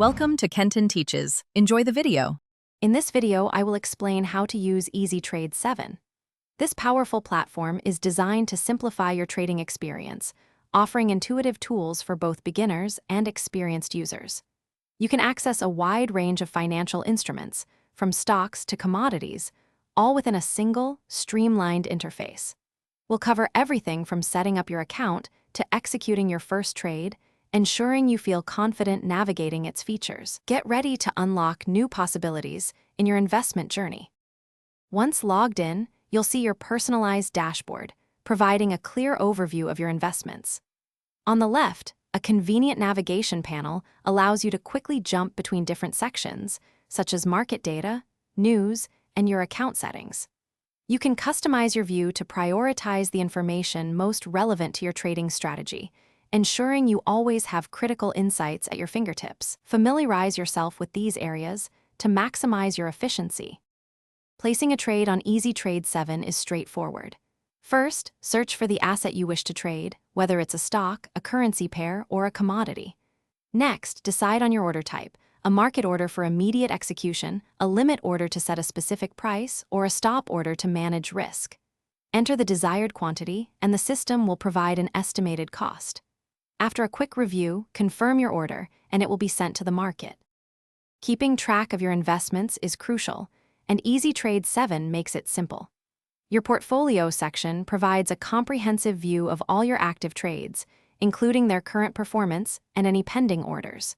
Welcome to Kenton Teaches. Enjoy the video. In this video, I will explain how to use EasyTrade 7. This powerful platform is designed to simplify your trading experience, offering intuitive tools for both beginners and experienced users. You can access a wide range of financial instruments, from stocks to commodities, all within a single, streamlined interface. We'll cover everything from setting up your account to executing your first trade, ensuring you feel confident navigating its features. Get ready to unlock new possibilities in your investment journey. Once logged in, you'll see your personalized dashboard, providing a clear overview of your investments. On the left, a convenient navigation panel allows you to quickly jump between different sections, such as market data, news, and your account settings. You can customize your view to prioritize the information most relevant to your trading strategy, ensuring you always have critical insights at your fingertips. Familiarize yourself with these areas to maximize your efficiency. Placing a trade on EasyTrade 7 is straightforward. First, search for the asset you wish to trade, whether it's a stock, a currency pair, or a commodity. Next, decide on your order type: a market order for immediate execution, a limit order to set a specific price, or a stop order to manage risk. Enter the desired quantity, and the system will provide an estimated cost. After a quick review, confirm your order, and it will be sent to the market. Keeping track of your investments is crucial, and EasyTrade 7 makes it simple. Your portfolio section provides a comprehensive view of all your active trades, including their current performance and any pending orders.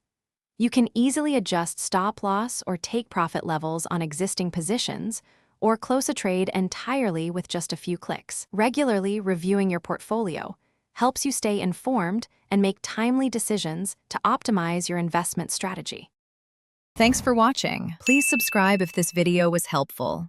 You can easily adjust stop loss or take profit levels on existing positions, or close a trade entirely with just a few clicks. Regularly reviewing your portfolio helps you stay informed and make timely decisions to optimize your investment strategy. Thanks for watching. Please subscribe if this video was helpful.